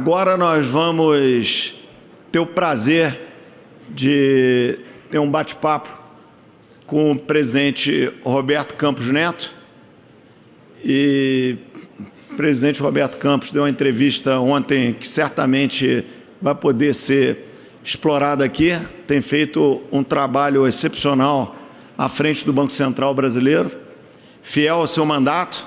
Agora nós vamos ter o prazer de ter um bate-papo com o presidente Roberto Campos Neto. E o presidente Roberto Campos deu uma entrevista ontem que certamente vai poder ser explorada aqui. Tem feito um trabalho excepcional à frente do Banco Central brasileiro, fiel ao seu mandato.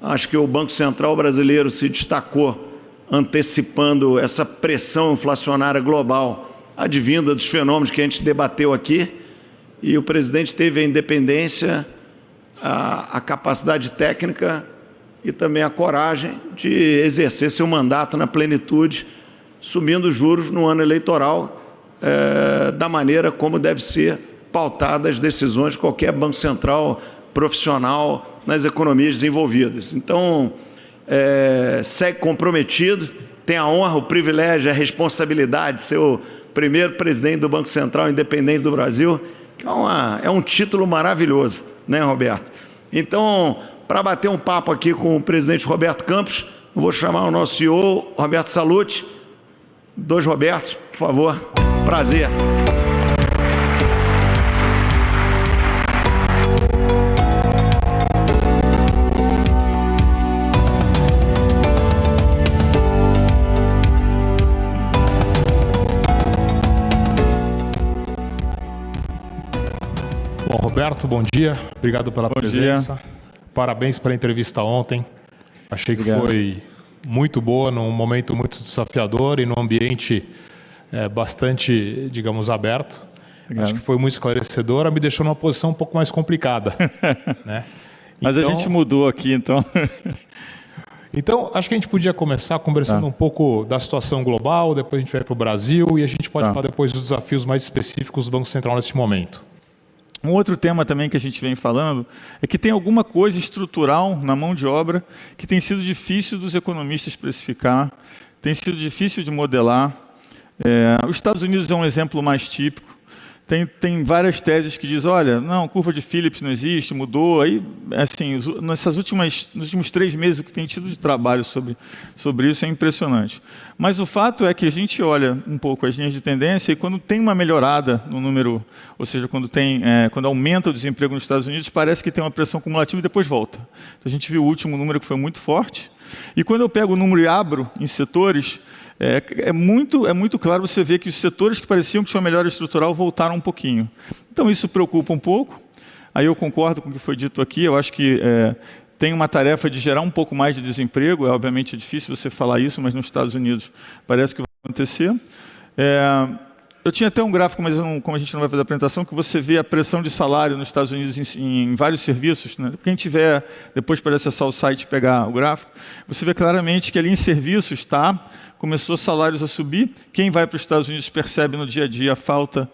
Acho que o Banco Central brasileiro se destacou antecipando essa pressão inflacionária global advinda dos fenômenos que a gente debateu aqui, e o presidente teve a independência, a capacidade técnica e também a coragem de exercer seu mandato na plenitude, subindo os juros no ano eleitoral, da maneira como deve ser pautada as decisões de qualquer banco central profissional nas economias desenvolvidas. Então, segue comprometido, tem a honra, o privilégio, a responsabilidade de ser o primeiro presidente do Banco Central independente do Brasil, que é um título maravilhoso, né, Roberto? Então, para bater um papo aqui com o presidente Roberto Campos, eu vou chamar o nosso CEO, Roberto Sallouti. Dois Robertos, por favor. Prazer. Bom, Roberto, bom dia. Obrigado pela presença. Parabéns pela entrevista ontem. Achei que foi muito boa, num momento muito desafiador e num ambiente bastante, digamos, aberto. Obrigado. Acho que foi muito esclarecedora, me deixou numa posição um pouco mais complicada. Né? Mas então, a gente mudou aqui, então. Então, acho que a gente podia começar conversando um pouco da situação global, depois a gente vai para o Brasil e a gente pode falar depois dos desafios mais específicos do Banco Central nesse momento. Um outro tema também que a gente vem falando é que tem alguma coisa estrutural na mão de obra que tem sido difícil dos economistas precificar, tem sido difícil de modelar. Os Estados Unidos é um exemplo mais típico. Tem várias teses que dizem, olha, não, curva de Phillips não existe, mudou. Aí, assim, nos últimos 3 meses, o que tem tido de trabalho sobre isso é impressionante. Mas o fato é que a gente olha um pouco as linhas de tendência e quando tem uma melhorada no número, ou seja, quando aumenta o desemprego nos Estados Unidos, parece que tem uma pressão cumulativa e depois volta. Então, a gente viu o último número que foi muito forte. E quando eu pego o número e abro em setores, é muito claro você ver que os setores que pareciam que tinham melhora estrutural voltaram um pouquinho. Então isso preocupa um pouco. Aí eu concordo com o que foi dito aqui, eu acho que tem uma tarefa de gerar um pouco mais de desemprego, obviamente é difícil você falar isso, mas nos Estados Unidos parece que vai acontecer. Eu tinha até um gráfico, mas como a gente não vai fazer a apresentação, que você vê a pressão de salário nos Estados Unidos em vários serviços. Né? Quem tiver, depois pode acessar o site e pegar o gráfico, você vê claramente que ali em serviços começou salários a subir. Quem vai para os Estados Unidos percebe no dia a dia a falta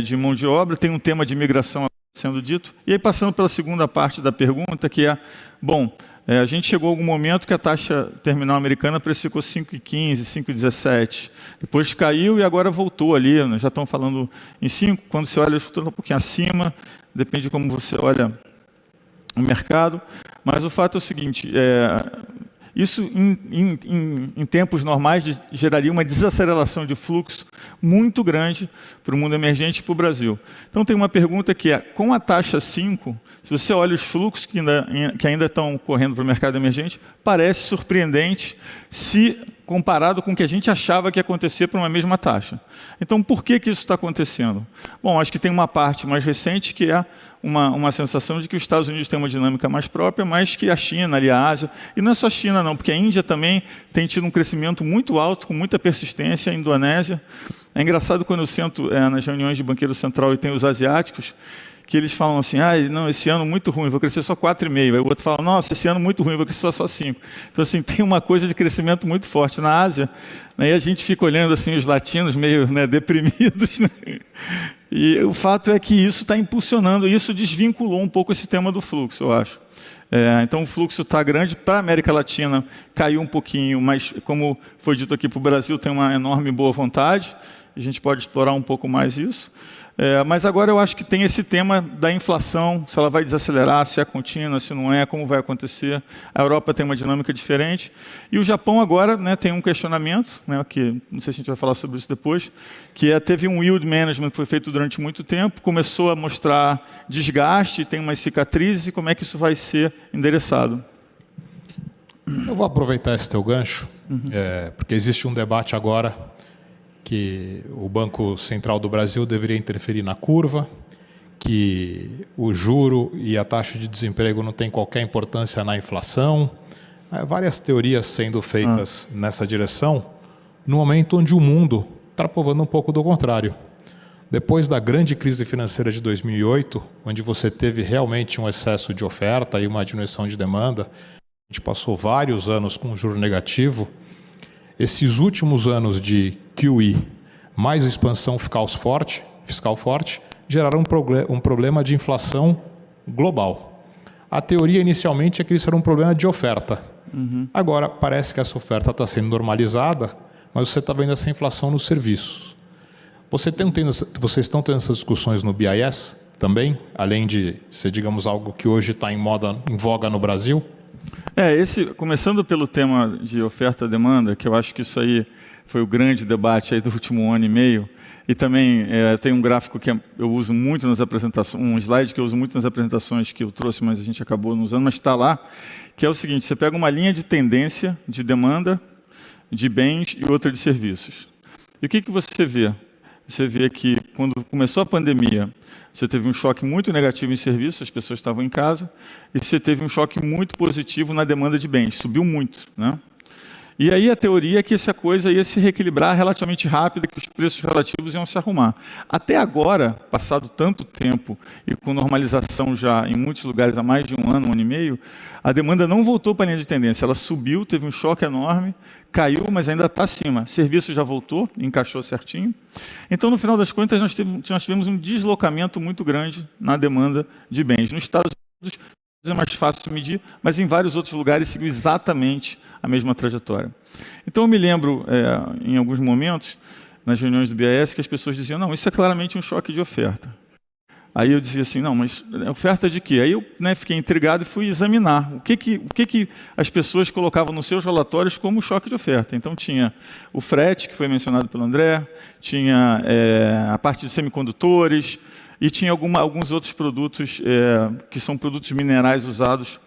de mão de obra, tem um tema de imigração sendo dito. E aí passando pela segunda parte da pergunta, que a gente chegou a algum momento que a taxa terminal americana precificou 5,15, 5,17. Depois caiu e agora voltou ali, né? Já estão falando em 5. Quando você olha o futuro um pouquinho acima, depende de como você olha o mercado. Mas o fato é o seguinte, isso em tempos normais geraria uma desaceleração de fluxo muito grande para o mundo emergente e para o Brasil. Então tem uma pergunta que com a taxa 5, se você olha os fluxos que ainda estão correndo para o mercado emergente, parece surpreendente se comparado com o que a gente achava que ia acontecer para uma mesma taxa. Então por que isso está acontecendo? Bom, acho que tem uma parte mais recente que é uma sensação de que os Estados Unidos têm uma dinâmica mais própria, mas que a China, ali a Ásia, e não é só a China não, porque a Índia também tem tido um crescimento muito alto, com muita persistência, a Indonésia. É engraçado quando eu sento nas reuniões de banqueiro central e tem os asiáticos, que eles falam assim, não, esse ano muito ruim, vou crescer só 4,5. Aí o outro fala, nossa, esse ano muito ruim, vou crescer só 5. Então, assim, tem uma coisa de crescimento muito forte na Ásia, né, e a gente fica olhando assim os latinos meio deprimidos, né? E o fato é que isso está impulsionando, isso desvinculou um pouco esse tema do fluxo, eu acho. Então o fluxo está grande, para a América Latina caiu um pouquinho, mas como foi dito aqui para o Brasil, tem uma enorme boa vontade. a gente pode explorar um pouco mais isso. Mas agora eu acho que tem esse tema da inflação, se ela vai desacelerar, se é contínua, se não é, como vai acontecer. A Europa tem uma dinâmica diferente. E o Japão agora, né, tem um questionamento, né, que não sei se a gente vai falar sobre isso depois, que teve um yield management que foi feito durante muito tempo, começou a mostrar desgaste, tem umas cicatrizes, e como é que isso vai ser endereçado? Eu vou aproveitar esse teu gancho, porque existe um debate agora que o Banco Central do Brasil deveria interferir na curva, que o juro e a taxa de desemprego não tem qualquer importância na inflação. Várias teorias sendo feitas nessa direção, no momento onde o mundo está provando um pouco do contrário. Depois da grande crise financeira de 2008, onde você teve realmente um excesso de oferta e uma diminuição de demanda, a gente passou vários anos com juro negativo. Esses últimos anos de QE, mais expansão fiscal forte, geraram um problema de inflação global. A teoria inicialmente é que isso era um problema de oferta. Agora, parece que essa oferta está sendo normalizada, mas você está vendo essa inflação nos serviços. Vocês estão tendo essas discussões no BIS também, além de ser, digamos, algo que hoje está em voga no Brasil? Começando pelo tema de oferta e demanda, que eu acho que isso aí foi o grande debate aí do último ano e meio, e também tem um gráfico que eu uso muito nas apresentações, um slide que eu uso muito nas apresentações que eu trouxe, mas a gente acabou não usando, mas está lá, que é o seguinte: você pega uma linha de tendência de demanda de bens e outra de serviços. E o que você vê? Você vê que quando começou a pandemia, você teve um choque muito negativo em serviços, as pessoas estavam em casa, e você teve um choque muito positivo na demanda de bens, subiu muito, né? E aí a teoria é que essa coisa ia se reequilibrar relativamente rápido, que os preços relativos iam se arrumar. Até agora, passado tanto tempo e com normalização já em muitos lugares há mais de um ano e meio, a demanda não voltou para a linha de tendência, ela subiu, teve um choque enorme, caiu, mas ainda está acima. Serviço já voltou, encaixou certinho. Então, no final das contas, nós tivemos um deslocamento muito grande na demanda de bens. Nos Estados Unidos é mais fácil medir, mas em vários outros lugares seguiu exatamente a mesma trajetória. Então, eu me lembro, em alguns momentos, nas reuniões do BIS, que as pessoas diziam: não, isso é claramente um choque de oferta. Aí eu dizia assim: não, mas oferta de quê? Aí eu fiquei intrigado e fui examinar o que as pessoas colocavam nos seus relatórios como choque de oferta. Então tinha o frete, que foi mencionado pelo André, tinha a parte de semicondutores e tinha alguns outros produtos que são produtos minerais usados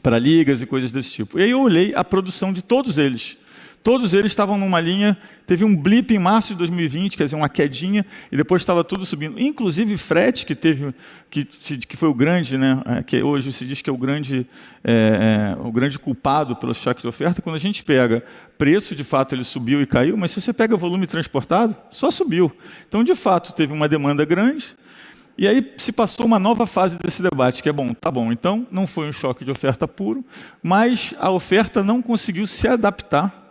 para ligas e coisas desse tipo. E aí eu olhei a produção de todos eles. Todos eles estavam numa linha, teve um blip em março de 2020, quer dizer, uma quedinha, e depois estava tudo subindo. Inclusive frete, que foi o grande, né, que hoje se diz que é o grande culpado pelo choque de oferta. Quando a gente pega preço, de fato ele subiu e caiu, mas se você pega volume transportado, só subiu. Então, de fato, teve uma demanda grande. E aí se passou uma nova fase desse debate, que é tá bom, então não foi um choque de oferta puro, mas a oferta não conseguiu se adaptar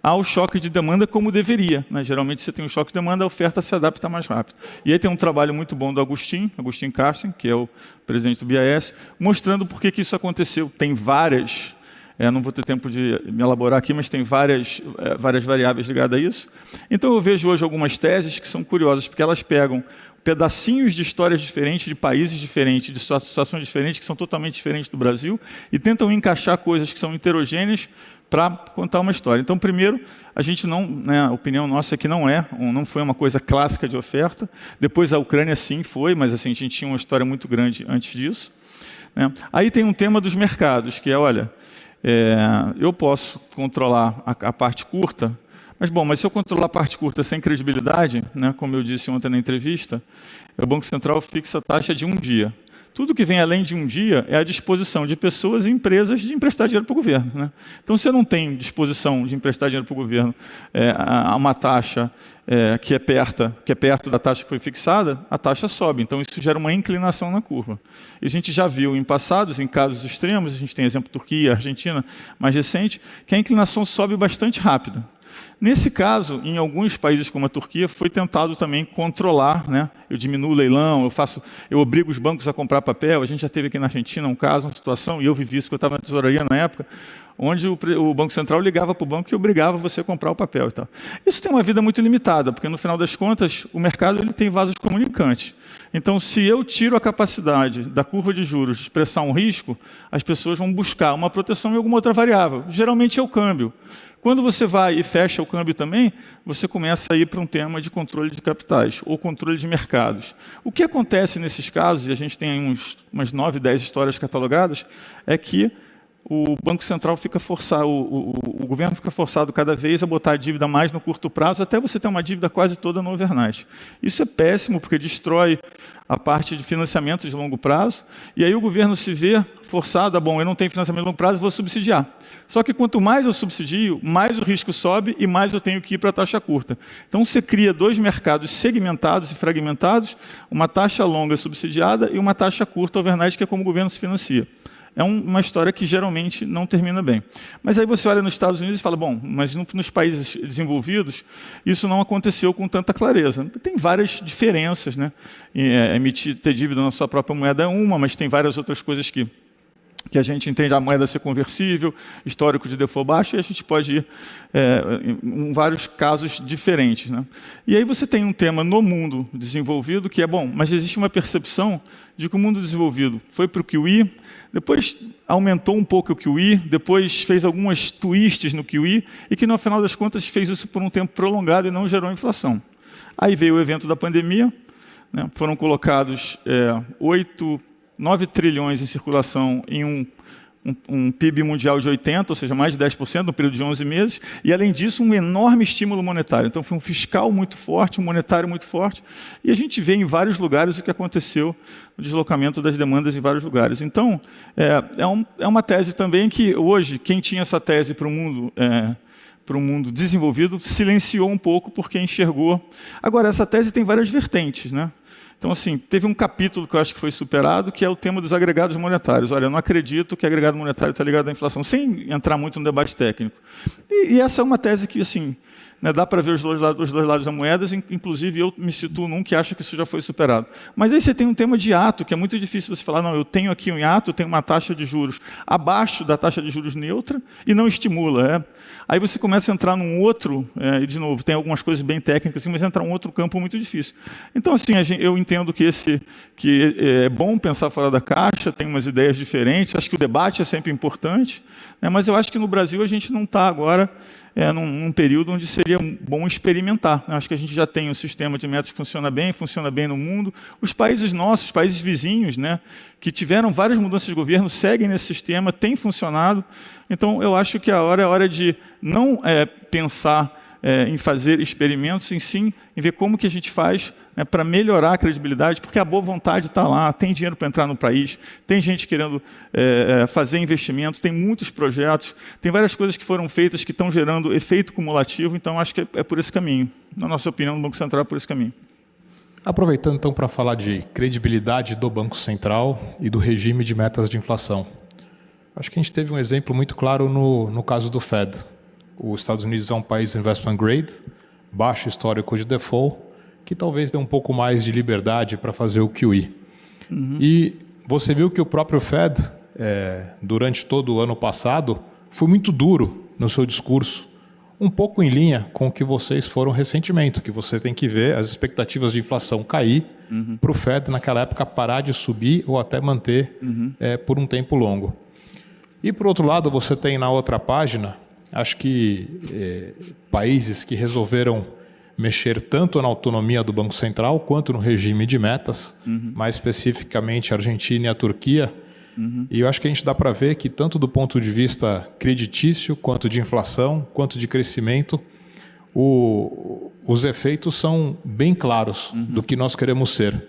ao choque de demanda como deveria, né? Geralmente você tem um choque de demanda, a oferta se adapta mais rápido. E aí tem um trabalho muito bom do Agustin Carsten, que é o presidente do BIS, mostrando por que isso aconteceu. Tem várias, não vou ter tempo de me elaborar aqui, mas tem várias variáveis ligadas a isso. Então eu vejo hoje algumas teses que são curiosas, porque elas pegam pedacinhos de histórias diferentes, de países diferentes, de situações diferentes, que são totalmente diferentes do Brasil, e tentam encaixar coisas que são heterogêneas para contar uma história. Então, primeiro, a gente a opinião nossa é que não foi uma coisa clássica de oferta. Depois a Ucrânia sim foi, mas assim, a gente tinha uma história muito grande antes disso, né? Aí tem um tema dos mercados, que eu posso controlar a parte curta, mas se eu controlar a parte curta sem credibilidade, né, como eu disse ontem na entrevista, o Banco Central fixa a taxa de um dia. Tudo que vem além de um dia é a disposição de pessoas e empresas de emprestar dinheiro para o governo, né? Então, se eu não tenho disposição de emprestar dinheiro para o governo a uma taxa que é perto da taxa que foi fixada, a taxa sobe. Então, isso gera uma inclinação na curva. E a gente já viu em passados, em casos extremos, a gente tem exemplo Turquia, Argentina, mais recente, que a inclinação sobe bastante rápido. Nesse caso, em alguns países como a Turquia, foi tentado também controlar, né? Eu diminuo o leilão, eu obrigo os bancos a comprar papel. A gente já teve aqui na Argentina um caso, uma situação, e eu vivi isso, porque eu estava na tesouraria na época, onde o Banco Central ligava para o banco e obrigava você a comprar o papel e tal. Isso tem uma vida muito limitada, porque no final das contas o mercado ele tem vasos comunicantes. Então, se eu tiro a capacidade da curva de juros de expressar um risco, as pessoas vão buscar uma proteção em alguma outra variável. Geralmente é o câmbio. Quando você vai e fecha o câmbio também, você começa a ir para um tema de controle de capitais ou controle de mercados. O que acontece nesses casos, e a gente tem umas 9, 10 histórias catalogadas, é que o Banco Central fica forçado, o governo fica forçado cada vez a botar a dívida mais no curto prazo, até você ter uma dívida quase toda no overnight. Isso é péssimo, porque destrói a parte de financiamento de longo prazo, e aí o governo se vê forçado eu não tenho financiamento de longo prazo, vou subsidiar. Só que quanto mais eu subsidio, mais o risco sobe e mais eu tenho que ir para a taxa curta. Então você cria dois mercados segmentados e fragmentados, uma taxa longa subsidiada e uma taxa curta overnight, que é como o governo se financia. É uma história que geralmente não termina bem. Mas aí você olha nos Estados Unidos e fala, bom, mas nos países desenvolvidos isso não aconteceu com tanta clareza. Tem várias diferenças, né? Ter dívida na sua própria moeda é uma, mas tem várias outras coisas que a gente entende a moeda ser conversível, histórico de default baixo, e a gente pode ir em vários casos diferentes, né? E aí você tem um tema no mundo desenvolvido que é, bom, mas existe uma percepção de que o mundo desenvolvido foi para o QE, depois aumentou um pouco o QE, depois fez algumas twists no QE, e que no final das contas fez isso por um tempo prolongado e não gerou inflação. Aí veio o evento da pandemia, né? Foram colocados 9 trilhões em circulação em um PIB mundial de 80, ou seja, mais de 10% no período de 11 meses, e além disso um enorme estímulo monetário. Então foi um fiscal muito forte, um monetário muito forte, e a gente vê em vários lugares o que aconteceu no deslocamento das demandas em vários lugares. Então é uma tese também que hoje, quem tinha essa tese para o mundo desenvolvido, silenciou um pouco porque enxergou. Agora, essa tese tem várias vertentes, né? Então, assim, teve um capítulo que eu acho que foi superado, que é o tema dos agregados monetários. Olha, eu não acredito que agregado monetário está ligado à inflação, sem entrar muito no debate técnico. E essa é uma tese que, assim, né, dá para ver os dois lados da moeda, inclusive eu me situo num que acha que isso já foi superado. Mas aí você tem um tema de hiato, que é muito difícil você falar, não, eu tenho aqui um hiato, eu tenho uma taxa de juros abaixo da taxa de juros neutra e não estimula. Aí você começa a entrar num outro, e de novo, tem algumas coisas bem técnicas, mas entra um outro campo muito difícil. Então, assim, eu entendo que é bom pensar fora da caixa, tem umas ideias diferentes, acho que o debate é sempre importante, né, mas eu acho que no Brasil a gente não está agora num período onde seria bom experimentar. Eu acho que a gente já tem um sistema de metas que funciona bem no mundo. Os países nossos, os países vizinhos, né, que tiveram várias mudanças de governo, seguem nesse sistema, tem funcionado. Então, eu acho que a hora é hora de não pensar em fazer experimentos, sim em ver como que a gente faz para melhorar a credibilidade, porque a boa vontade está lá, tem dinheiro para entrar no país, tem gente querendo fazer investimento, tem muitos projetos, tem várias coisas que foram feitas que estão gerando efeito cumulativo, então acho que é por esse caminho. Na nossa opinião, o Banco Central é por esse caminho. Aproveitando então para falar de credibilidade do Banco Central e do regime de metas de inflação. Acho que a gente teve um exemplo muito claro no caso do Fed. Os Estados Unidos é um país investment grade, baixo histórico de default, que talvez dê um pouco mais de liberdade para fazer o QE. E você viu que o próprio Fed, durante todo o ano passado, foi muito duro no seu discurso, um pouco em linha com o que vocês foram recentemente, que você tem que ver as expectativas de inflação cair para o Fed, naquela época, parar de subir ou até manter por um tempo longo. E, por outro lado, você tem na outra página, acho que países que resolveram mexer tanto na autonomia do Banco Central quanto no regime de metas, mais especificamente a Argentina e a Turquia. E eu acho que a gente dá para ver que tanto do ponto de vista creditício, quanto de inflação, quanto de crescimento, os efeitos são bem claros do que nós queremos ser.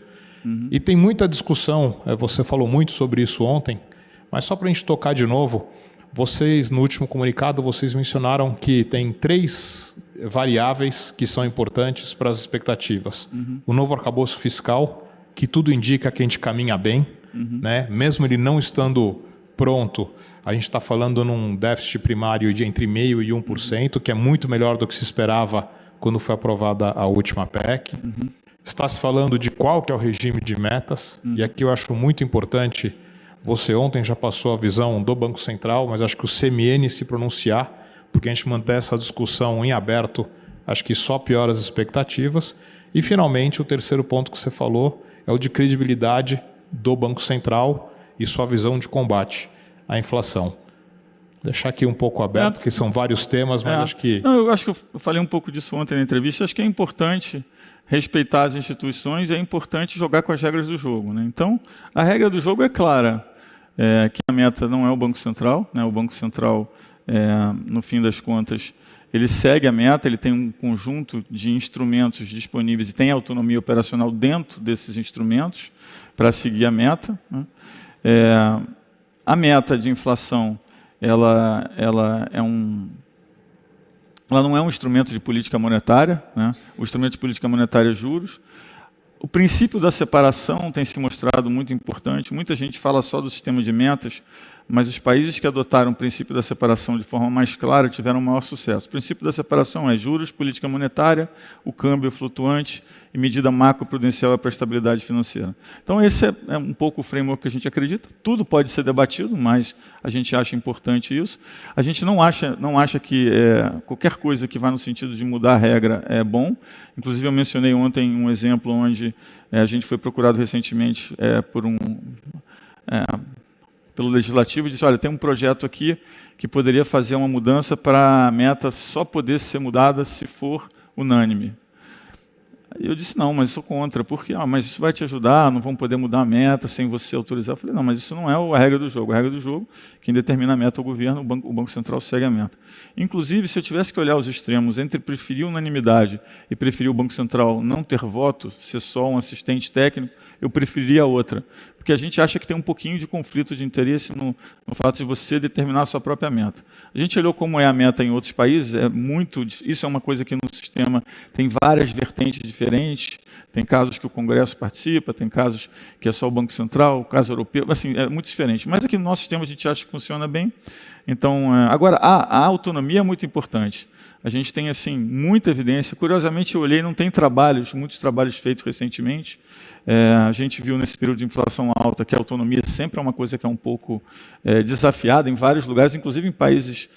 E tem muita discussão, você falou muito sobre isso ontem, mas só para a gente tocar de novo, vocês, no último comunicado, vocês mencionaram que tem 3 variáveis que são importantes para as expectativas. O novo arcabouço fiscal, que tudo indica que a gente caminha bem, né? Mesmo ele não estando pronto, a gente está falando num déficit primário de entre 0,5% e 1%, que é muito melhor do que se esperava quando foi aprovada a última PEC. Está se falando de qual que é o regime de metas, e aqui eu acho muito importante Você ontem já passou a visão do Banco Central, mas acho que o CMN se pronunciar, porque a gente manter essa discussão em aberto, acho que só piora as expectativas. E, finalmente, o terceiro ponto que você falou é o de credibilidade do Banco Central e sua visão de combate à inflação. Deixar aqui um pouco aberto, porque são vários temas, mas acho que... Não, eu acho que eu falei um pouco disso ontem na entrevista. Acho que é importante respeitar as instituições e é importante jogar com as regras do jogo, né? Então, a regra do jogo é clara, que a meta não é o Banco Central, né? O Banco Central, no fim das contas, ele segue a meta, ele tem um conjunto de instrumentos disponíveis e tem autonomia operacional dentro desses instrumentos para seguir a meta, né? A meta de inflação ela não é um instrumento de política monetária, né? O instrumento de política monetária é juros. O princípio da separação tem se mostrado muito importante. Muita gente fala só do sistema de metas, mas os países que adotaram o princípio da separação de forma mais clara tiveram maior sucesso. O princípio da separação é juros, política monetária, o câmbio flutuante e medida macroprudencial para a estabilidade financeira. Então esse é um pouco o framework que a gente acredita. Tudo pode ser debatido, mas a gente acha importante isso. A gente não acha que qualquer coisa que vá no sentido de mudar a regra é bom. Inclusive eu mencionei ontem um exemplo onde a gente foi procurado recentemente pelo Legislativo e disse, olha, tem um projeto aqui que poderia fazer uma mudança para a meta só poder ser mudada se for unânime. E eu disse, não, mas eu sou contra, porque mas isso vai te ajudar, não vão poder mudar a meta sem você autorizar. Eu falei, não, mas isso não é a regra do jogo. A regra do jogo, quem determina a meta é o governo, o Banco Central segue a meta. Inclusive, se eu tivesse que olhar os extremos entre preferir unanimidade e preferir o Banco Central não ter voto, ser só um assistente técnico, eu preferiria a outra. Porque a gente acha que tem um pouquinho de conflito de interesse no fato de você determinar a sua própria meta. A gente olhou como é a meta em outros países, isso é uma coisa que no sistema tem várias vertentes diferentes, tem casos que o Congresso participa, tem casos que é só o Banco Central, o caso europeu, assim, é muito diferente. Mas aqui no nosso sistema a gente acha que funciona bem. Então, agora, a autonomia é muito importante. A gente tem assim muita evidência. Curiosamente, eu olhei, não tem muitos trabalhos feitos recentemente. A gente viu nesse período de inflação alta que a autonomia sempre é uma coisa que é um pouco desafiada em vários lugares, inclusive em países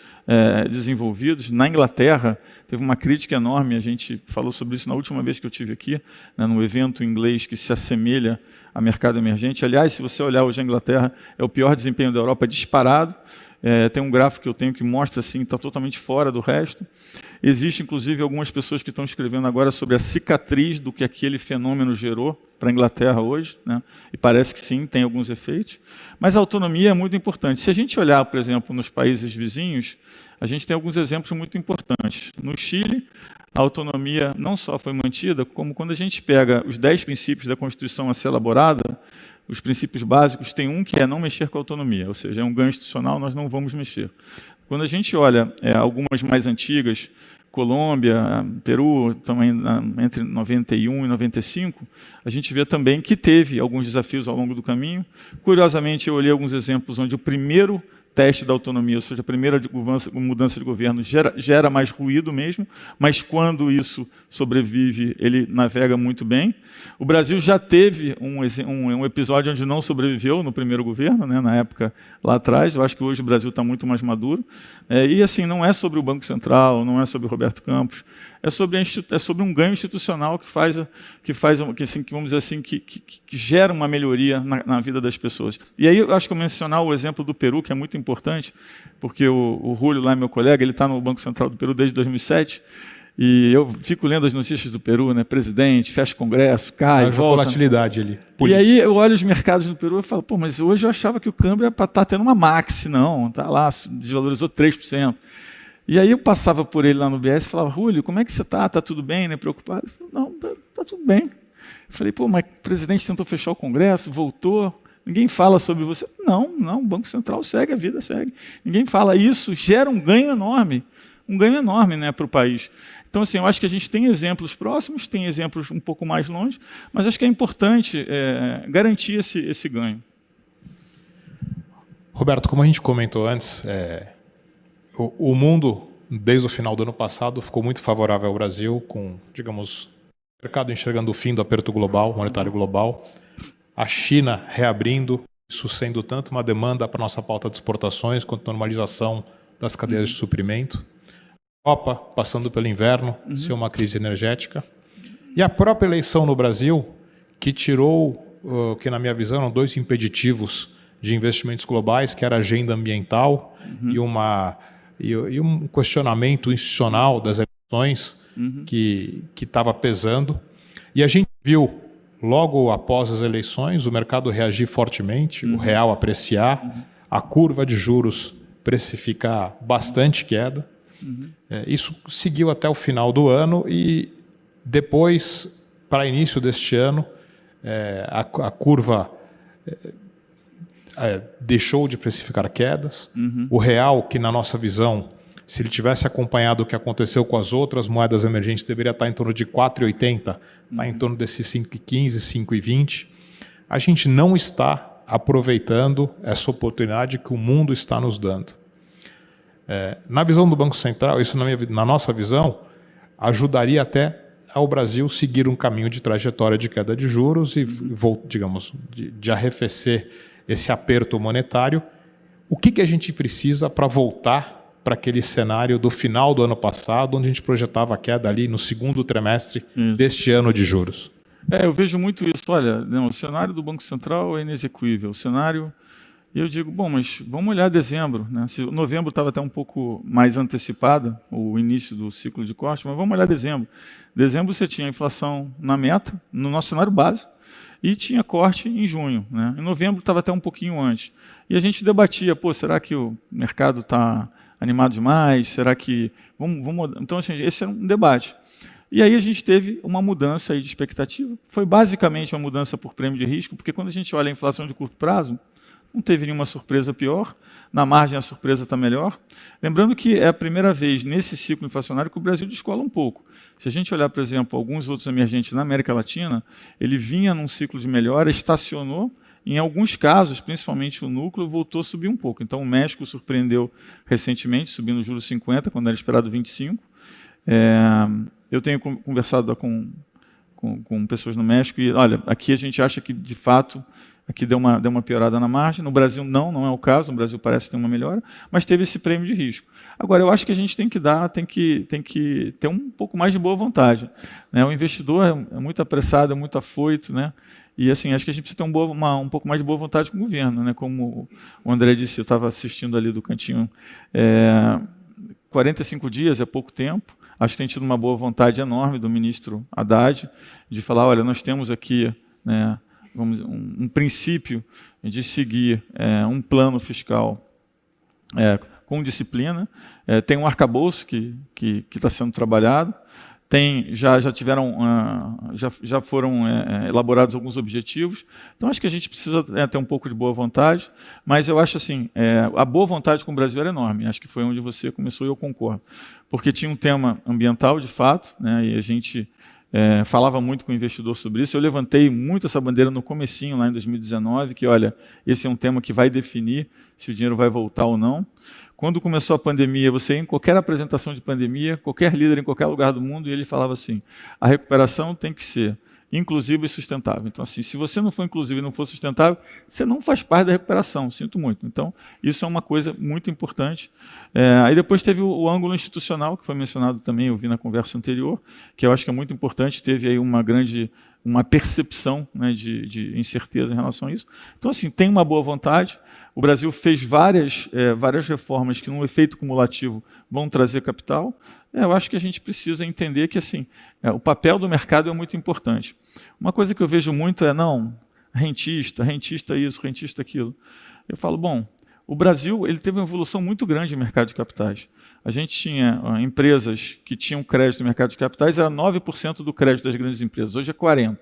desenvolvidos. Na Inglaterra, teve uma crítica enorme, a gente falou sobre isso na última vez que eu estive aqui, né, num evento em inglês que se assemelha a mercado emergente. Aliás, se você olhar hoje a Inglaterra, é o pior desempenho da Europa disparado. Tem um gráfico que eu tenho que mostra assim, está totalmente fora do resto. Existe, inclusive, algumas pessoas que estão escrevendo agora sobre a cicatriz do que aquele fenômeno gerou para a Inglaterra hoje, né? E parece que sim, tem alguns efeitos. Mas a autonomia é muito importante. Se a gente olhar, por exemplo, nos países vizinhos, a gente tem alguns exemplos muito importantes. No Chile, a autonomia não só foi mantida, como quando a gente pega os 10 princípios da Constituição a ser elaborada, os princípios básicos, tem um que é não mexer com a autonomia, ou seja, é um ganho institucional, nós não vamos mexer. Quando a gente olha algumas mais antigas, Colômbia, Peru, também entre 91 e 95, a gente vê também que teve alguns desafios ao longo do caminho. Curiosamente, eu olhei alguns exemplos onde o primeiro teste da autonomia, ou seja, a primeira mudança de governo gera mais ruído mesmo, mas quando isso sobrevive, ele navega muito bem. O Brasil já teve um episódio onde não sobreviveu no primeiro governo, né, na época lá atrás. Eu acho que hoje o Brasil está muito mais maduro. E assim, não é sobre o Banco Central, não é sobre o Roberto Campos, é sobre um ganho institucional que vamos dizer assim, que gera uma melhoria na vida das pessoas. E aí eu acho que eu mencionar o exemplo do Peru, que é muito importante, porque o Julio, lá meu colega, ele está no Banco Central do Peru desde 2007, e eu fico lendo as notícias do Peru, né? Presidente, fecha congresso, cai, volta. Volatilidade ali. E aí eu olho os mercados do Peru e falo, pô, mas hoje eu achava que o câmbio era para estar tendo uma maxi, não, está lá, desvalorizou 3%. E aí eu passava por ele lá no BS e falava, Julio, como é que você está? Está tudo bem, né? Preocupado? Ele falou, não, está tudo bem. Eu falei, pô, mas o presidente tentou fechar o Congresso, voltou, ninguém fala sobre você. Não, o Banco Central segue, a vida segue. Ninguém fala isso, gera um ganho enorme, né, para o país. Então, assim, eu acho que a gente tem exemplos próximos, tem exemplos um pouco mais longe, mas acho que é importante garantir esse ganho. Roberto, como a gente comentou antes, o mundo, desde o final do ano passado, ficou muito favorável ao Brasil, com, digamos, o mercado enxergando o fim do aperto global, monetário global, a China reabrindo, isso sendo tanto uma demanda para a nossa pauta de exportações, quanto normalização das cadeias de suprimento. Europa passando pelo inverno, ser uma crise energética. E a própria eleição no Brasil, que tirou, que na minha visão eram 2 impeditivos de investimentos globais, que era a agenda ambiental e um questionamento institucional das eleições que estava pesando. E a gente viu, logo após as eleições, o mercado reagir fortemente, o real apreciar, a curva de juros precificar bastante queda. Isso seguiu até o final do ano e depois, para início deste ano, a curva deixou de precificar quedas. O real, que na nossa visão, se ele tivesse acompanhado o que aconteceu com as outras moedas emergentes, deveria estar em torno de 4,80, está em torno desses 5,15, 5,20. A gente não está aproveitando essa oportunidade que o mundo está nos dando. Na visão do Banco Central, isso na nossa visão, ajudaria até ao Brasil seguir um caminho de trajetória de queda de juros e, digamos, de arrefecer esse aperto monetário. O que a gente precisa para voltar para aquele cenário do final do ano passado, onde a gente projetava a queda ali no segundo trimestre deste ano de juros? Eu vejo muito isso. Olha, não, o cenário do Banco Central é inexequível. O cenário... E eu digo, bom, mas vamos olhar dezembro, né? Se novembro estava até um pouco mais antecipado, o início do ciclo de corte, mas vamos olhar dezembro. Dezembro você tinha inflação na meta, no nosso cenário básico, e tinha corte em junho, né? Em novembro estava até um pouquinho antes. E a gente debatia, será que o mercado está animado demais? Será que... Então, assim, esse era um debate. E aí a gente teve uma mudança aí de expectativa. Foi basicamente uma mudança por prêmio de risco, porque quando a gente olha a inflação de curto prazo, não teve nenhuma surpresa pior, na margem a surpresa está melhor. Lembrando que é a primeira vez nesse ciclo inflacionário que o Brasil descola um pouco. Se a gente olhar, por exemplo, alguns outros emergentes na América Latina, ele vinha num ciclo de melhora, estacionou, em alguns casos, principalmente o núcleo, voltou a subir um pouco. Então o México surpreendeu recentemente, subindo os juros 50, quando era esperado 25. Eu tenho conversado com pessoas no México e, olha, aqui a gente acha que, de fato, aqui deu uma piorada na margem. No Brasil, não é o caso. No Brasil parece ter uma melhora, mas teve esse prêmio de risco. Agora, eu acho que a gente tem que ter um pouco mais de boa vontade, né? O investidor é muito apressado, é muito afoito, né? E assim, acho que a gente precisa ter um pouco mais de boa vontade com o governo, né? Como o André disse, eu estava assistindo ali do cantinho. 45 dias é pouco tempo. Acho que tem tido uma boa vontade enorme do ministro Haddad de falar, olha, nós temos aqui, né, um princípio de seguir um plano fiscal com disciplina. Tem um arcabouço que está sendo trabalhado. Já foram elaborados alguns objetivos. Então, acho que a gente precisa ter um pouco de boa vontade, mas eu acho assim, a boa vontade com o Brasil era enorme. Acho que foi onde você começou e eu concordo. Porque tinha um tema ambiental, de fato, né, e a gente falava muito com o investidor sobre isso. Eu levantei muito essa bandeira no comecinho, lá em 2019, que, olha, esse é um tema que vai definir se o dinheiro vai voltar ou não. Quando começou a pandemia, você ia em qualquer apresentação de pandemia, qualquer líder em qualquer lugar do mundo, e ele falava assim, a recuperação tem que ser inclusiva e sustentável. Então, assim, se você não for inclusivo e não for sustentável, você não faz parte da recuperação, sinto muito. Então, isso é uma coisa muito importante. Aí depois teve o ângulo institucional, que foi mencionado também, eu vi na conversa anterior, que eu acho que é muito importante, teve aí uma percepção, né, de incerteza em relação a isso. Então, assim, tem uma boa vontade. O Brasil fez várias reformas que, num efeito cumulativo, vão trazer capital. Eu acho que a gente precisa entender que assim, o papel do mercado é muito importante. Uma coisa que eu vejo muito rentista isso, rentista aquilo. Eu falo, bom, o Brasil ele teve uma evolução muito grande no mercado de capitais. A gente tinha empresas que tinham crédito no mercado de capitais, era 9% do crédito das grandes empresas, hoje é 40%.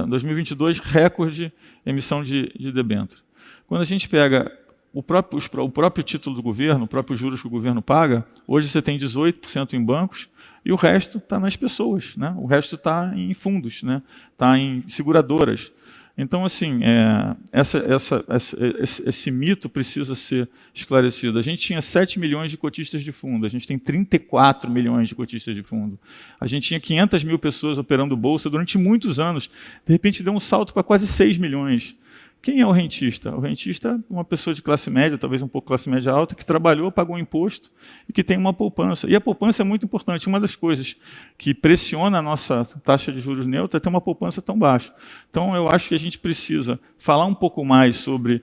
Em 2022, recorde emissão de debênture. Quando a gente pega o próprio título do governo, o próprio juros que o governo paga, hoje você tem 18% em bancos e o resto está nas pessoas, né? O resto está em fundos, né? Está em seguradoras. Então, assim, esse mito precisa ser esclarecido. A gente tinha 7 milhões de cotistas de fundo, a gente tem 34 milhões de cotistas de fundo. A gente tinha 500 mil pessoas operando bolsa durante muitos anos, de repente deu um salto para quase 6 milhões. Quem é o rentista? O rentista é uma pessoa de classe média, talvez um pouco classe média alta, que trabalhou, pagou um imposto e que tem uma poupança. E a poupança é muito importante. Uma das coisas que pressiona a nossa taxa de juros neutra é ter uma poupança tão baixa. Então, eu acho que a gente precisa falar um pouco mais sobre,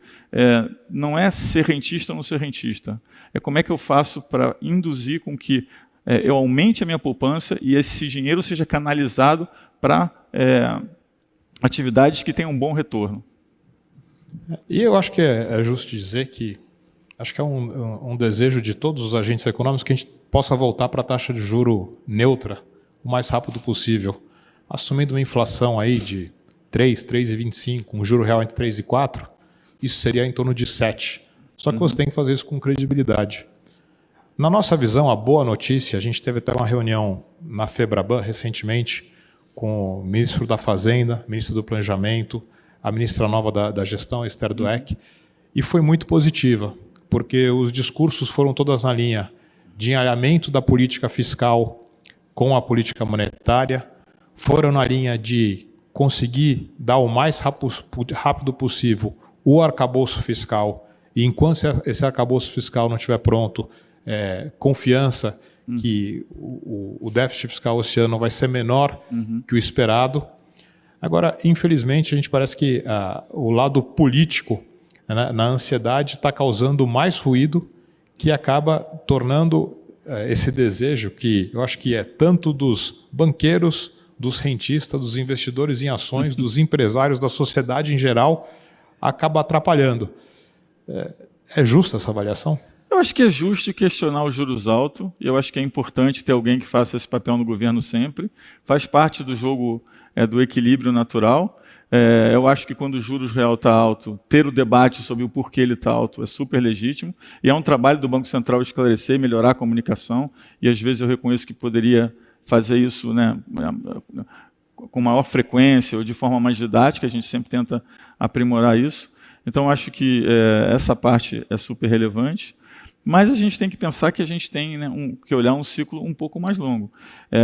não é ser rentista ou não ser rentista, é como é que eu faço para induzir com que eu aumente a minha poupança e esse dinheiro seja canalizado para atividades que tenham um bom retorno. E eu acho que é justo dizer que acho que é um desejo de todos os agentes econômicos que a gente possa voltar para a taxa de juro neutra o mais rápido possível, assumindo uma inflação aí de 3, 3,25, um juro real entre 3 e 4, isso seria em torno de 7. Só que você tem que fazer isso com credibilidade. Na nossa visão, a boa notícia, a gente teve até uma reunião na FEBRABAN recentemente com o ministro da Fazenda, ministro do Planejamento, a ministra nova da Gestão, Esther Dweck, e foi muito positiva, porque os discursos foram todas na linha de alinhamento da política fiscal com a política monetária, foram na linha de conseguir dar o mais rápido possível o arcabouço fiscal, e enquanto esse arcabouço fiscal não estiver pronto, confiança que o déficit fiscal esse ano vai ser menor que o esperado. Agora, infelizmente, a gente parece que o lado político, né, na ansiedade, está causando mais ruído, que acaba tornando esse desejo, que eu acho que é tanto dos banqueiros, dos rentistas, dos investidores em ações, dos empresários, da sociedade em geral, acaba atrapalhando. É justa essa avaliação? Eu acho que é justo questionar os juros altos, e eu acho que é importante ter alguém que faça esse papel no governo sempre. Faz parte do jogo do equilíbrio natural. Eu acho que quando o juros real está alto, ter o debate sobre o porquê ele está alto é super legítimo, e é um trabalho do Banco Central esclarecer e melhorar a comunicação, e às vezes eu reconheço que poderia fazer isso, né, com maior frequência ou de forma mais didática, a gente sempre tenta aprimorar isso. Então, acho que essa parte é super relevante. Mas a gente tem que pensar que a gente tem, né, que olhar um ciclo um pouco mais longo.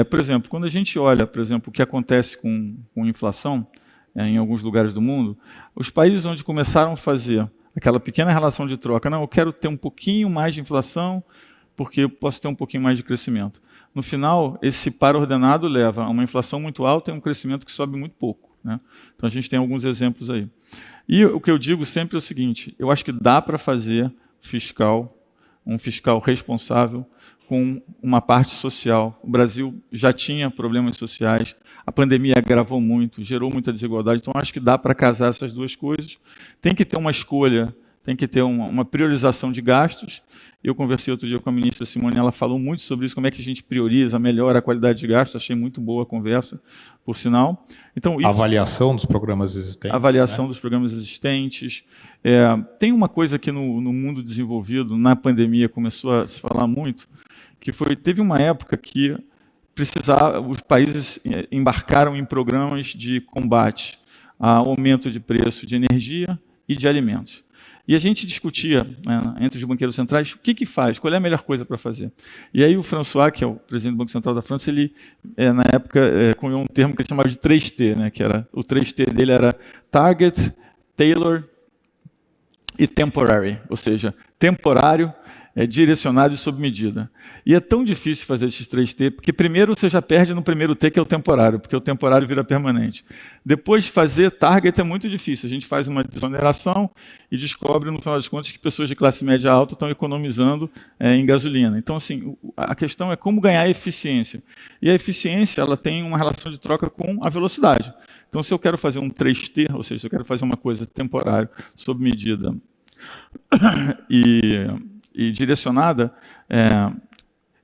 Por exemplo, quando a gente olha, por exemplo, o que acontece com inflação em alguns lugares do mundo, os países onde começaram a fazer aquela pequena relação de troca, não, eu quero ter um pouquinho mais de inflação porque eu posso ter um pouquinho mais de crescimento. No final, esse par ordenado leva a uma inflação muito alta e um crescimento que sobe muito pouco, né? Então a gente tem alguns exemplos aí. E o que eu digo sempre é o seguinte, eu acho que dá para fazer um fiscal responsável com uma parte social. O Brasil já tinha problemas sociais, a pandemia agravou muito, gerou muita desigualdade, então acho que dá para casar essas duas coisas. Tem que ter uma escolha, tem que ter uma priorização de gastos. Eu conversei outro dia com a ministra Simone, ela falou muito sobre isso, como é que a gente prioriza, melhora a qualidade de gastos, achei muito boa a conversa, por sinal. Então, isso, avaliação dos programas existentes. Avaliação, né, dos programas existentes. Tem uma coisa que no mundo desenvolvido, na pandemia, começou a se falar muito, que teve uma época que os países embarcaram em programas de combate a aumento de preço de energia e de alimentos. E a gente discutia, né, entre os banqueiros centrais, o que faz, qual é a melhor coisa para fazer. E aí o François, que é o presidente do Banco Central da França, ele, na época, cunhou um termo que ele chamava de 3T, né, que era, o 3T dele era Target, Tailor e Temporary, ou seja, temporário, direcionado e sob medida. E é tão difícil fazer esses 3T, porque primeiro você já perde no primeiro T, que é o temporário, porque o temporário vira permanente. Depois, fazer target é muito difícil. A gente faz uma desoneração e descobre, no final das contas, que pessoas de classe média alta estão economizando em gasolina. Então, assim, a questão é como ganhar eficiência. E a eficiência, ela tem uma relação de troca com a velocidade. Então, se eu quero fazer um 3T, ou seja, se eu quero fazer uma coisa temporária, sob medida e direcionada,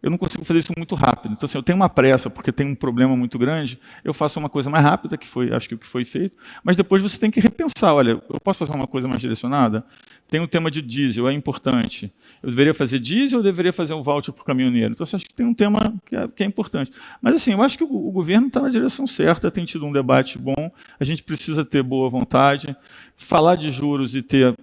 eu não consigo fazer isso muito rápido. Então, assim, eu tenho uma pressa, porque tem um problema muito grande, eu faço uma coisa mais rápida, acho que o que foi feito, mas depois você tem que repensar, olha, eu posso fazer uma coisa mais direcionada? Tem o tema de diesel, é importante. Eu deveria fazer diesel ou deveria fazer um voucher para o caminhoneiro? Então, acho que tem um tema que é importante. Mas, assim, eu acho que o governo está na direção certa, tem tido um debate bom, a gente precisa ter boa vontade, falar de juros e ter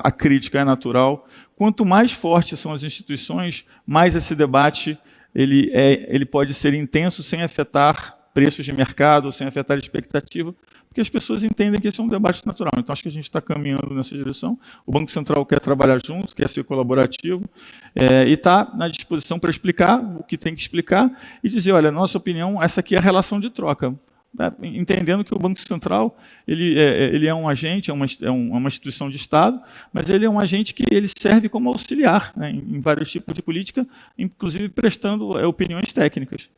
a crítica é natural. Quanto mais fortes são as instituições, mais esse debate ele pode ser intenso sem afetar preços de mercado, sem afetar a expectativa, porque as pessoas entendem que esse é um debate natural. Então, acho que a gente está caminhando nessa direção. O Banco Central quer trabalhar junto, quer ser colaborativo, e está na disposição para explicar o que tem que explicar e dizer, olha, nossa opinião, essa aqui é a relação de troca. Entendendo que o Banco Central ele é um agente, é uma instituição de Estado, mas ele é um agente que ele serve como auxiliar, né, em vários tipos de política, inclusive prestando opiniões técnicas.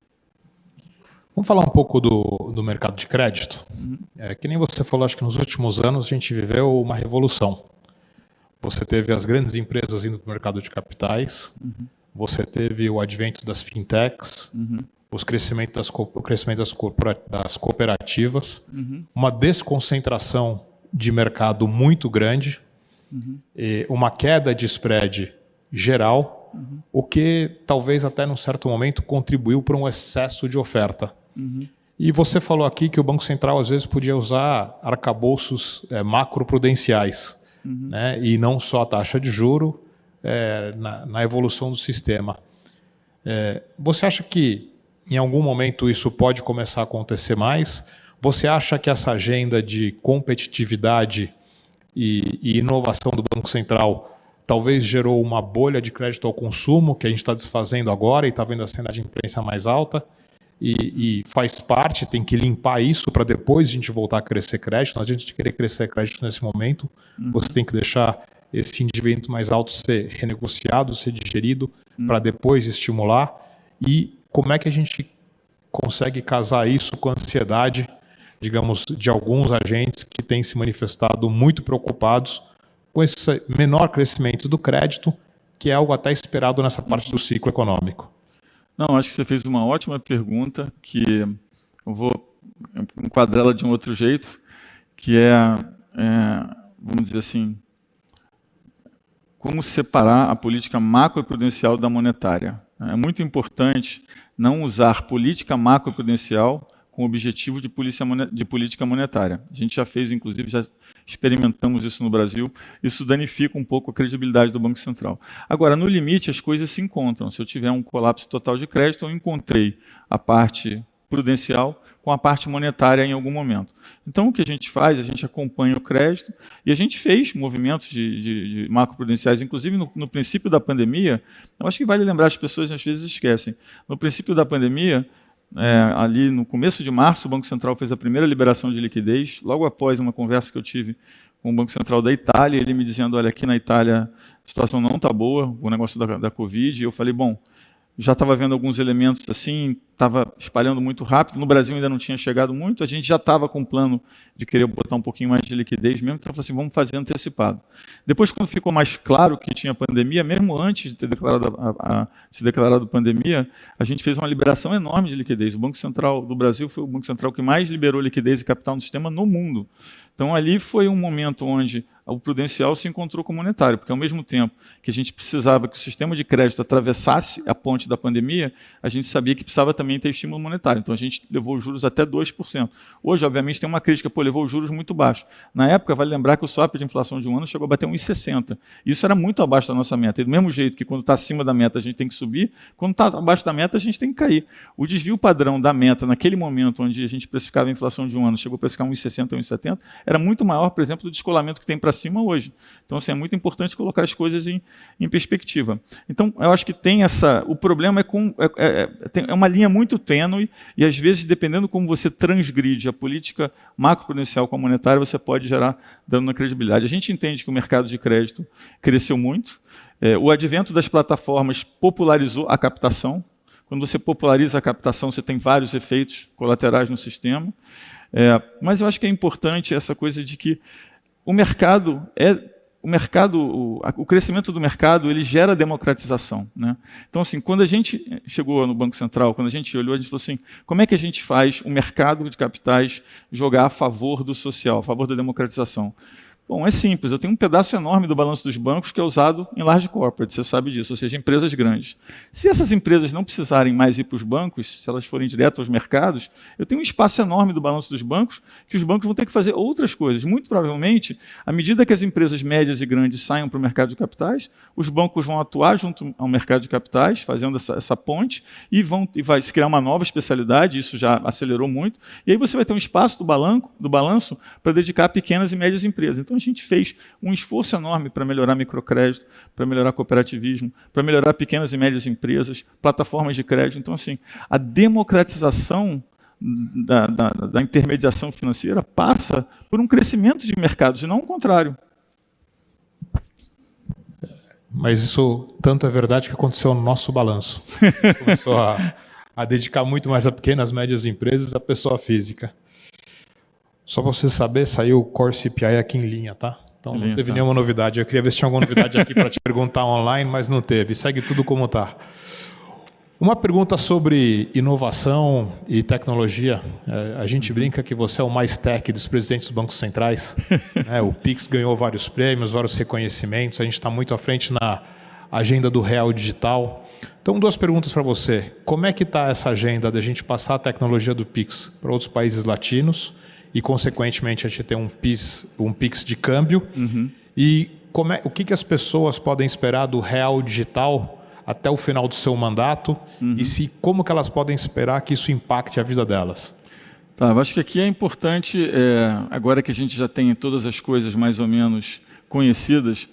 Vamos falar um pouco do mercado de crédito. Que nem você falou, acho que nos últimos anos a gente viveu uma revolução. Você teve as grandes empresas indo para o mercado de capitais, você teve o advento das fintechs, o crescimento das cooperativas, uma desconcentração de mercado muito grande, uma queda de spread geral, o que talvez até num certo momento contribuiu para um excesso de oferta. E você falou aqui que o Banco Central às vezes podia usar arcabouços macroprudenciais, né, e não só a taxa de juro na evolução do sistema. Você acha que em algum momento isso pode começar a acontecer mais? Você acha que essa agenda de competitividade e inovação do Banco Central talvez gerou uma bolha de crédito ao consumo que a gente está desfazendo agora e está vendo a cena de imprensa mais alta? E faz parte, tem que limpar isso para depois a gente voltar a crescer crédito. Não adianta a gente querer crescer crédito nesse momento. Você tem que deixar esse endividamento mais alto ser renegociado, ser digerido, para depois estimular. E como é que a gente consegue casar isso com a ansiedade, digamos, de alguns agentes que têm se manifestado muito preocupados com esse menor crescimento do crédito, que é algo até esperado nessa parte do ciclo econômico? Não, acho que você fez uma ótima pergunta, que eu vou enquadrá-la de um outro jeito, que vamos dizer assim, como separar a política macroprudencial da monetária. É muito importante não usar política macroprudencial com o objetivo de política monetária. A gente já fez, inclusive, já experimentamos isso no Brasil. Isso danifica um pouco a credibilidade do Banco Central. Agora, no limite, as coisas se encontram. Se eu tiver um colapso total de crédito, eu encontrei a parte prudencial com a parte monetária em algum momento. Então, o que a gente faz? A gente acompanha o crédito e a gente fez movimentos de macroprudenciais, inclusive no princípio da pandemia. Eu acho que vale lembrar, as pessoas às vezes esquecem. No princípio da pandemia, ali no começo de março, o Banco Central fez a primeira liberação de liquidez, logo após uma conversa que eu tive com o Banco Central da Itália, ele me dizendo, olha, aqui na Itália a situação não está boa, o negócio da Covid, e eu falei, bom, já estava vendo alguns elementos assim, estava espalhando muito rápido, no Brasil ainda não tinha chegado muito, a gente já estava com um plano de querer botar um pouquinho mais de liquidez mesmo, então eu falei assim, vamos fazer antecipado. Depois, quando ficou mais claro que tinha pandemia, mesmo antes de ter se declarado pandemia, a gente fez uma liberação enorme de liquidez. O Banco Central do Brasil foi o Banco Central que mais liberou liquidez e capital no sistema no mundo. Então, ali foi um momento onde o prudencial se encontrou com o monetário, porque ao mesmo tempo que a gente precisava que o sistema de crédito atravessasse a ponte da pandemia, a gente sabia que precisava também ter estímulo monetário. Então, a gente levou os juros até 2%. Hoje, obviamente, tem uma crítica, levou os juros muito baixos. Na época, vale lembrar que o swap de inflação de um ano chegou a bater 1,60. Isso era muito abaixo da nossa meta. E do mesmo jeito que quando está acima da meta a gente tem que subir, quando está abaixo da meta a gente tem que cair. O desvio padrão da meta, naquele momento onde a gente precificava a inflação de um ano, chegou a precificar 1,60 ou 1,70, era muito maior, por exemplo, do descolamento que tem para cima hoje. Então, assim, é muito importante colocar as coisas em perspectiva. Então, eu acho que tem o problema é uma linha muito tênue e, às vezes, dependendo como você transgride a política macroprudencial com a monetária, você pode gerar dano na credibilidade. A gente entende que o mercado de crédito cresceu muito. O advento das plataformas popularizou a captação. Quando você populariza a captação, você tem vários efeitos colaterais no sistema. Mas eu acho que é importante essa coisa de que o crescimento do mercado ele gera democratização, né? Então, assim, quando a gente chegou no Banco Central, quando a gente olhou, a gente falou assim, como é que a gente faz o mercado de capitais jogar a favor do social, a favor da democratização? Bom, é simples. Eu tenho um pedaço enorme do balanço dos bancos que é usado em large corporate, você sabe disso, ou seja, empresas grandes. Se essas empresas não precisarem mais ir para os bancos, se elas forem direto aos mercados, eu tenho um espaço enorme do balanço dos bancos que os bancos vão ter que fazer outras coisas. Muito provavelmente, à medida que as empresas médias e grandes saiam para o mercado de capitais, os bancos vão atuar junto ao mercado de capitais, fazendo essa ponte, e vai se criar uma nova especialidade, isso já acelerou muito, e aí você vai ter um espaço do balanço para dedicar a pequenas e médias empresas. Então, a gente fez um esforço enorme para melhorar microcrédito, para melhorar cooperativismo, para melhorar pequenas e médias empresas, plataformas de crédito. Então, assim, a democratização da intermediação financeira passa por um crescimento de mercados, e não o contrário. Mas isso tanto é verdade que aconteceu no nosso balanço. Começou a dedicar muito mais a pequenas, médias empresas, a pessoa física. Só para você saber, saiu o Core CPI aqui em linha, tá? Então não teve nenhuma novidade. Eu queria ver se tinha alguma novidade aqui para te perguntar online, mas não teve. Segue tudo como está. Uma pergunta sobre inovação e tecnologia. A gente brinca que você é o mais tech dos presidentes dos bancos centrais. O Pix ganhou vários prêmios, vários reconhecimentos. A gente está muito à frente na agenda do Real Digital. Então, 2 perguntas para você. Como é que está essa agenda da gente passar a tecnologia do Pix para outros países latinos? E, consequentemente, a gente tem um Pix de câmbio. E o que as pessoas podem esperar do Real Digital até o final do seu mandato? E como que elas podem esperar que isso impacte a vida delas? Tá, eu acho que aqui é importante, agora que a gente já tem todas as coisas mais ou menos conhecidas,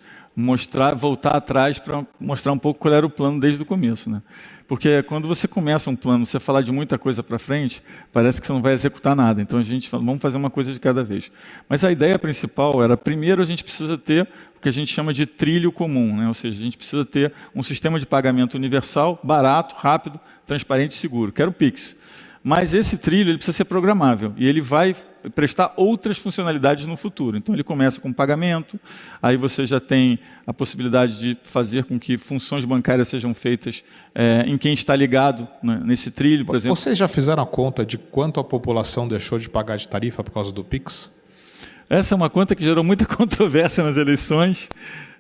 voltar atrás para mostrar um pouco qual era o plano desde o começo, né? Porque quando você começa um plano, você falar de muita coisa para frente, parece que você não vai executar nada. Então a gente fala, vamos fazer uma coisa de cada vez. Mas a ideia principal era, primeiro a gente precisa ter o que a gente chama de trilho comum, né? Ou seja, a gente precisa ter um sistema de pagamento universal, barato, rápido, transparente e seguro, que era o Pix. Mas esse trilho ele precisa ser programável e ele vai prestar outras funcionalidades no futuro. Então ele começa com pagamento, aí você já tem a possibilidade de fazer com que funções bancárias sejam feitas em quem está ligado, né, nesse trilho, por exemplo. Vocês já fizeram a conta de quanto a população deixou de pagar de tarifa por causa do Pix? Essa é uma conta que gerou muita controvérsia nas eleições.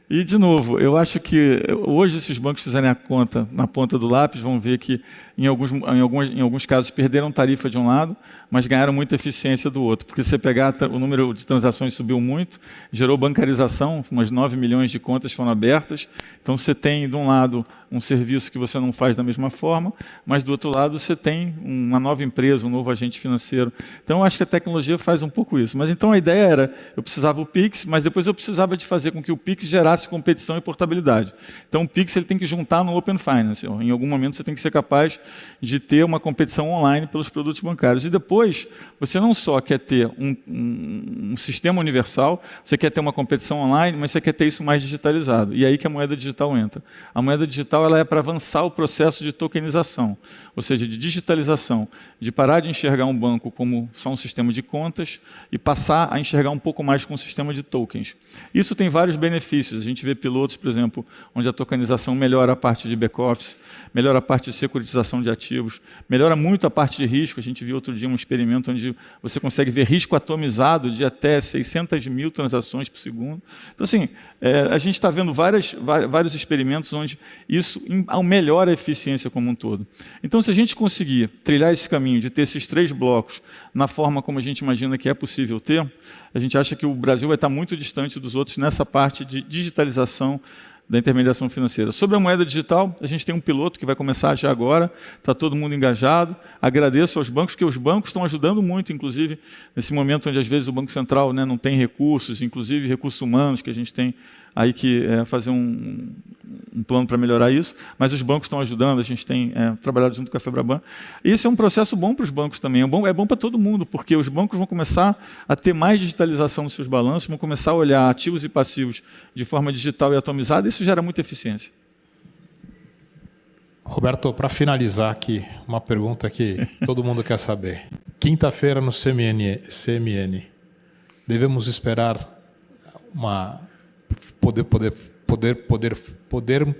E, de novo, eu acho que hoje, se os bancos fizerem a conta na ponta do lápis, vão ver que, em alguns casos, perderam tarifa de um lado, mas ganharam muita eficiência do outro. Porque se você pegar, o número de transações subiu muito, gerou bancarização, umas 9 milhões de contas foram abertas. Então, você tem, de um lado, um serviço que você não faz da mesma forma, mas, do outro lado, você tem uma nova empresa, um novo agente financeiro. Então, eu acho que a tecnologia faz um pouco isso. Mas, então, a ideia era, eu precisava do Pix, mas depois eu precisava de fazer com que o Pix gerasse competição e portabilidade. Então, o Pix ele tem que juntar no Open Finance. Em algum momento, você tem que ser capaz de ter uma competição online pelos produtos bancários. E depois, você não só quer ter um sistema universal, você quer ter uma competição online, mas você quer ter isso mais digitalizado. E aí que a moeda digital entra. A moeda digital ela é para avançar o processo de tokenização, ou seja, de digitalização, de parar de enxergar um banco como só um sistema de contas e passar a enxergar um pouco mais com um sistema de tokens. Isso tem vários benefícios. A gente vê pilotos, por exemplo, onde a tokenização melhora a parte de back-office, melhora a parte de securitização de ativos, melhora muito a parte de risco. A gente viu outro dia um experimento onde você consegue ver risco atomizado de até 600 mil transações por segundo. Então, assim, a gente está vendo vários experimentos onde isso melhora a eficiência como um todo. Então, se a gente conseguir trilhar esse caminho de ter esses 3 blocos na forma como a gente imagina que é possível ter, a gente acha que o Brasil vai estar muito distante dos outros nessa parte de digitalização da intermediação financeira. Sobre a moeda digital, a gente tem um piloto que vai começar já agora, está todo mundo engajado. Agradeço aos bancos, porque os bancos estão ajudando muito, inclusive, nesse momento onde às vezes o Banco Central, né, não tem recursos, inclusive recursos humanos, que a gente tem aí que fazer um plano para melhorar isso, mas os bancos estão ajudando, a gente tem trabalhado junto com a Febraban. E isso é um processo bom para os bancos também, é bom para todo mundo, porque os bancos vão começar a ter mais digitalização nos seus balanços, vão começar a olhar ativos e passivos de forma digital e atomizada, e isso gera muita eficiência. Roberto, para finalizar aqui, uma pergunta que todo mundo quer saber. Quinta-feira no CMN, devemos esperar poder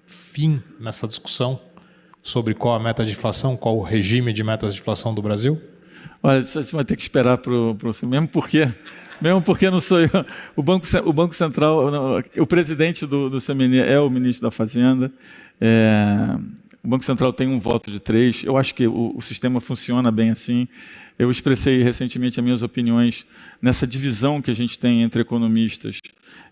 fim nessa discussão sobre qual a meta de inflação, qual o regime de metas de inflação do Brasil? Olha, você vai ter que esperar para o mesmo, porque Mesmo porque não sou eu. O Banco Central, o presidente do CMN é o ministro da Fazenda. O Banco Central tem um voto de 3. Eu acho que o sistema funciona bem assim. Eu expressei recentemente as minhas opiniões nessa divisão que a gente tem entre economistas.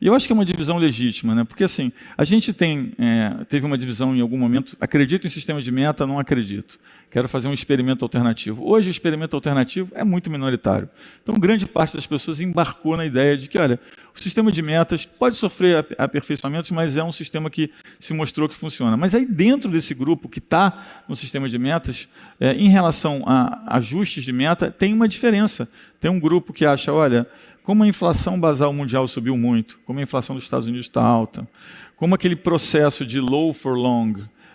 E eu acho que é uma divisão legítima, né? Porque assim, a gente teve uma divisão em algum momento, acredito em sistema de meta, não acredito. Quero fazer um experimento alternativo. Hoje o experimento alternativo é muito minoritário. Então grande parte das pessoas embarcou na ideia de que, olha, o sistema de metas pode sofrer aperfeiçoamentos, mas é um sistema que se mostrou que funciona. Mas aí dentro desse grupo que está no sistema de metas, em relação a ajustes de meta, tem uma diferença. Tem um grupo que acha, olha, como a inflação basal mundial subiu muito, como a inflação dos Estados Unidos está alta, como aquele processo de low for long,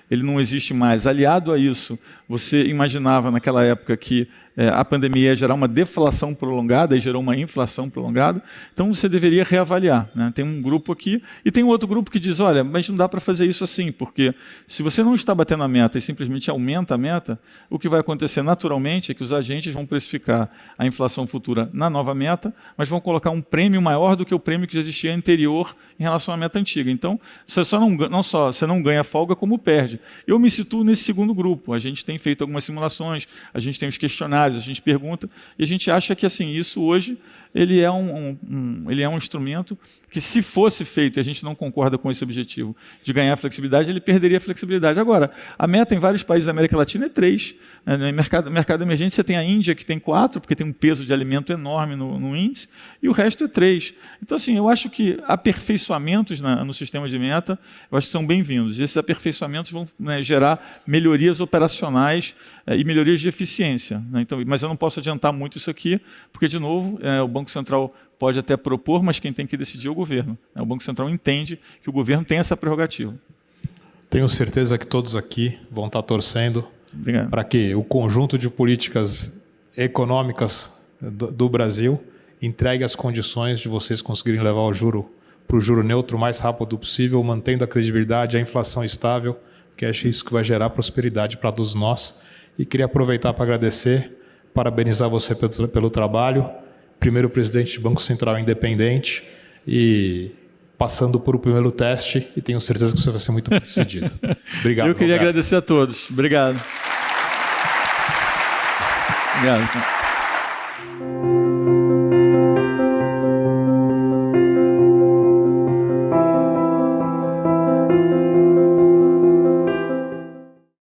ele não existe mais. Aliado a isso, você imaginava naquela época que a pandemia ia gerar uma deflação prolongada e gerou uma inflação prolongada, então você deveria reavaliar, né? Tem um grupo aqui e tem um outro grupo que diz, olha, mas não dá para fazer isso assim, porque se você não está batendo a meta e simplesmente aumenta a meta, o que vai acontecer naturalmente é que os agentes vão precificar a inflação futura na nova meta, mas vão colocar um prêmio maior do que o prêmio que já existia anterior em relação à meta antiga. Então, você não ganha folga, como perde. Eu me situo nesse segundo grupo. A gente tem feito algumas simulações, a gente tem os questionários, a gente pergunta, e a gente acha que assim, isso hoje ele é um instrumento que, se fosse feito, e a gente não concorda com esse objetivo de ganhar flexibilidade, ele perderia a flexibilidade. Agora, a meta em vários países da América Latina é 3. No mercado emergente você tem a Índia, que tem 4, porque tem um peso de alimento enorme no índice, e o resto é 3. Então, assim, eu acho que aperfeiçoamentos no sistema de meta, eu acho que são bem-vindos. E esses aperfeiçoamentos vão, né, gerar melhorias operacionais e melhorias de eficiência, né? Então, mas eu não posso adiantar muito isso aqui, porque, de novo, o Banco Central pode até propor, mas quem tem que decidir é o governo. O Banco Central entende que o governo tem essa prerrogativa. Tenho certeza que todos aqui vão estar torcendo para que o conjunto de políticas econômicas do Brasil entregue as condições de vocês conseguirem levar o juro para o juro neutro o mais rápido possível, mantendo a credibilidade, a inflação estável, que acho isso que vai gerar prosperidade para todos nós. E queria aproveitar para agradecer, parabenizar você pelo trabalho, primeiro presidente de Banco Central independente e passando por o primeiro teste, e tenho certeza que você vai ser muito bem sucedido. Obrigado. Eu queria agradecer a todos. Obrigado. Obrigado.